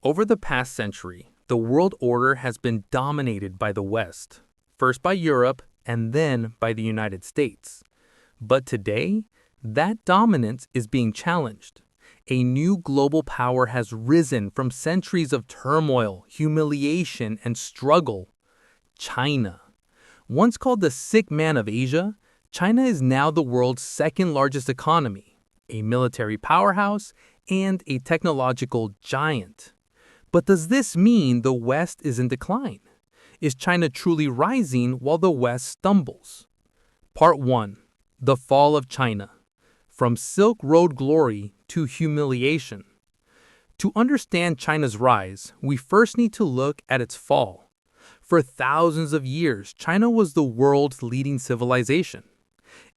Over the past century, the world order has been dominated by the West, first by Europe and then by the United States. But today, that dominance is being challenged. A new global power has risen from centuries of turmoil, humiliation, and struggle. China. Once called the sick man of Asia, China is now the world's second largest economy, a military powerhouse, and a technological giant. But does this mean the West is in decline? Is China truly rising while the West stumbles? Part 1. The Fall of China. From Silk Road Glory to Humiliation. To understand China's rise, we first need to look at its fall. For thousands of years, China was the world's leading civilization.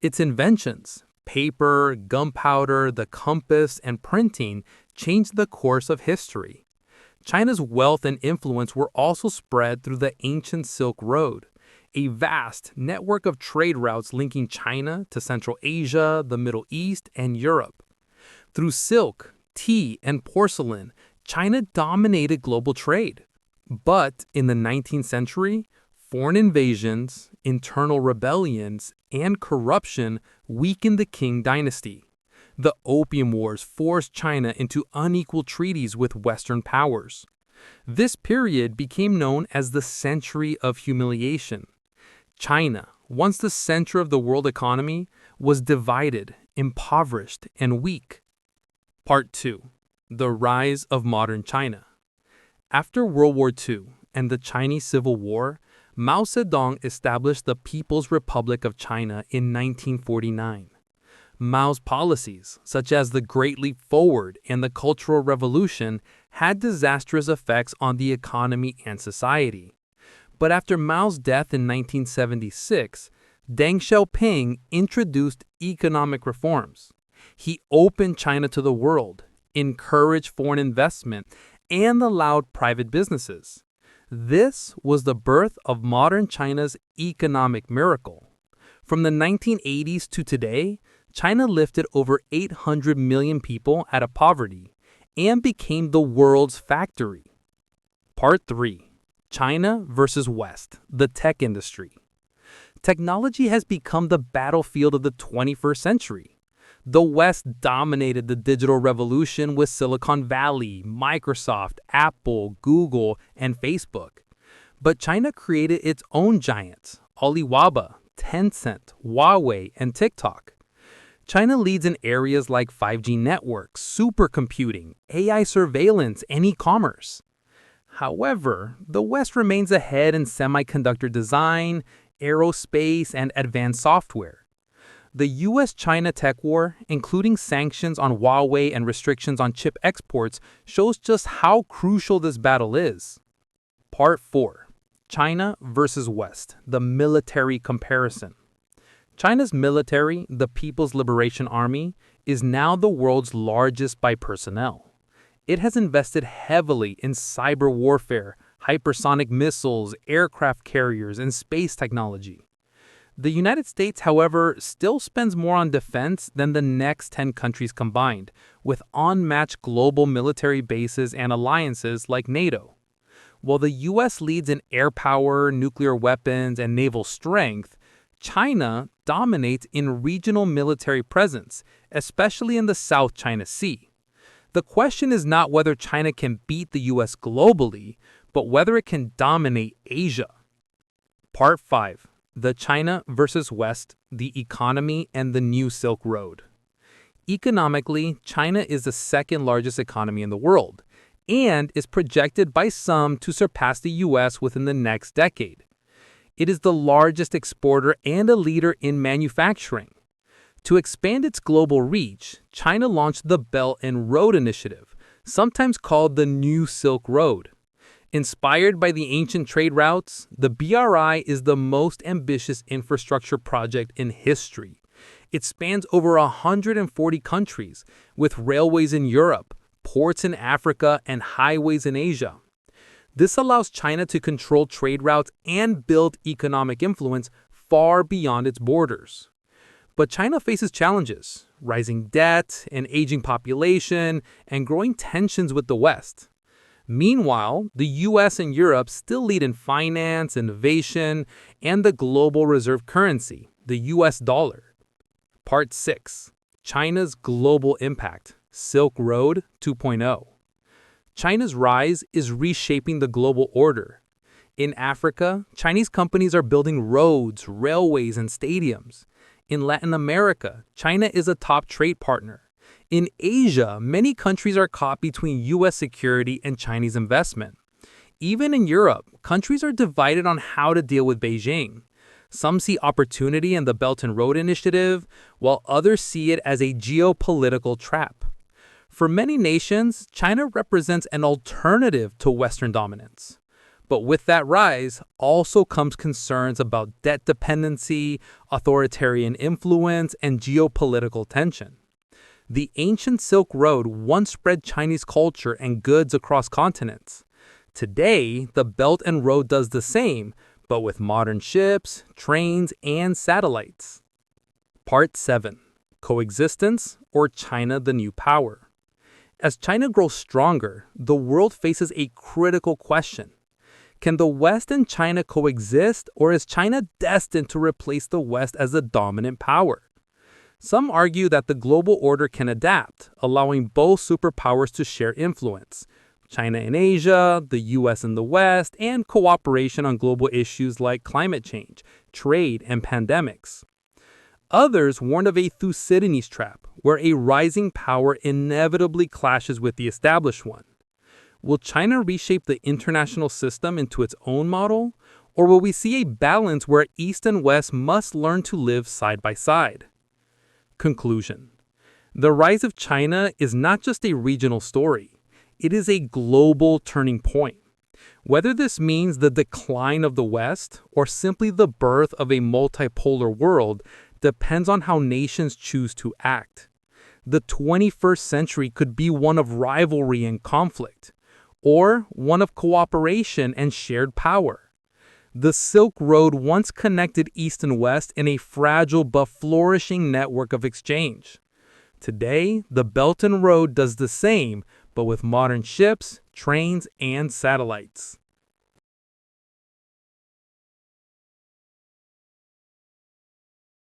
Its inventions, paper, gunpowder, the compass, and printing, changed the course of history. China's wealth and influence were also spread through the ancient Silk Road, a vast network of trade routes linking China to Central Asia, the Middle East, and Europe. Through silk, tea, and porcelain, China dominated global trade. But in the 19th century, foreign invasions, internal rebellions, and corruption weakened the Qing dynasty. The Opium Wars forced China into unequal treaties with Western powers. This period became known as the Century of Humiliation. China, once the center of the world economy, was divided, impoverished, and weak. Part 2. The Rise of Modern China. After World War II and the Chinese Civil War, Mao Zedong established the People's Republic of China in 1949. Mao's policies, such as the Great Leap Forward and the Cultural Revolution, had disastrous effects on the economy and society. But after Mao's death in 1976, Deng Xiaoping introduced economic reforms. He opened China to the world, encouraged foreign investment, and allowed private businesses. This was the birth of modern China's economic miracle. From the 1980s to today, China lifted over 800 million people out of poverty and became the world's factory. Part 3. China versus West, the tech industry. Technology has become the battlefield of the 21st century. The West dominated the digital revolution with Silicon Valley, Microsoft, Apple, Google, and Facebook. But China created its own giants, Alibaba, Tencent, Huawei, and TikTok. China leads in areas like 5G networks, supercomputing, AI surveillance, and e-commerce. However, the West remains ahead in semiconductor design, aerospace, and advanced software. The US-China tech war, including sanctions on Huawei and restrictions on chip exports, shows just how crucial this battle is. Part 4. China versus West, the military comparison. China's military, the People's Liberation Army, is now the world's largest by personnel. It has invested heavily in cyber warfare, hypersonic missiles, aircraft carriers, and space technology. The United States, however, still spends more on defense than the next 10 countries combined, with unmatched global military bases and alliances like NATO. While the U.S. leads in air power, nuclear weapons, and naval strength, China dominates in regional military presence, especially in the South China Sea. The question is not whether China can beat the U.S. globally, but whether it can dominate Asia. Part 5. The China versus West, the economy and the new Silk Road. Economically, China is the second largest economy in the world, and is projected by some to surpass the U.S. within the next decade. It is the largest exporter and a leader in manufacturing. To expand its global reach, China launched the Belt and Road Initiative, sometimes called the New Silk Road. Inspired by the ancient trade routes, the BRI is the most ambitious infrastructure project in history. It spans over 140 countries, with railways in Europe, ports in Africa, and highways in Asia. This allows China to control trade routes and build economic influence far beyond its borders. But China faces challenges: rising debt, an aging population, and growing tensions with the West. Meanwhile, the US and Europe still lead in finance, innovation, and the global reserve currency, the US dollar. Part 6. China's Global Impact, Silk Road 2.0. China's rise is reshaping the global order. In Africa, Chinese companies are building roads, railways, and stadiums. In Latin America, China is a top trade partner. In Asia, many countries are caught between U.S. security and Chinese investment. Even in Europe, countries are divided on how to deal with Beijing. Some see opportunity in the Belt and Road Initiative, while others see it as a geopolitical trap. For many nations, China represents an alternative to Western dominance. But with that rise also comes concerns about debt dependency, authoritarian influence, and geopolitical tension. The ancient Silk Road once spread Chinese culture and goods across continents. Today, the Belt and Road does the same, but with modern ships, trains, and satellites. Part 7. Coexistence, or China the New Power. As China grows stronger, the world faces a critical question. Can the West and China coexist, or is China destined to replace the West as the dominant power? Some argue that the global order can adapt, allowing both superpowers to share influence. China in Asia, the US in the West, and cooperation on global issues like climate change, trade, and pandemics. Others warn of a Thucydides trap, where a rising power inevitably clashes with the established one. Will China reshape the international system into its own model, or will we see a balance where East and West must learn to live side by side? Conclusion. The rise of China is not just a regional story. It is a global turning point. Whether this means the decline of the West or simply the birth of a multipolar world depends on how nations choose to act. The 21st century could be one of rivalry and conflict, or one of cooperation and shared power. The Silk Road once connected East and West in a fragile but flourishing network of exchange. Today, the Belt and Road does the same, but with modern ships, trains, and satellites.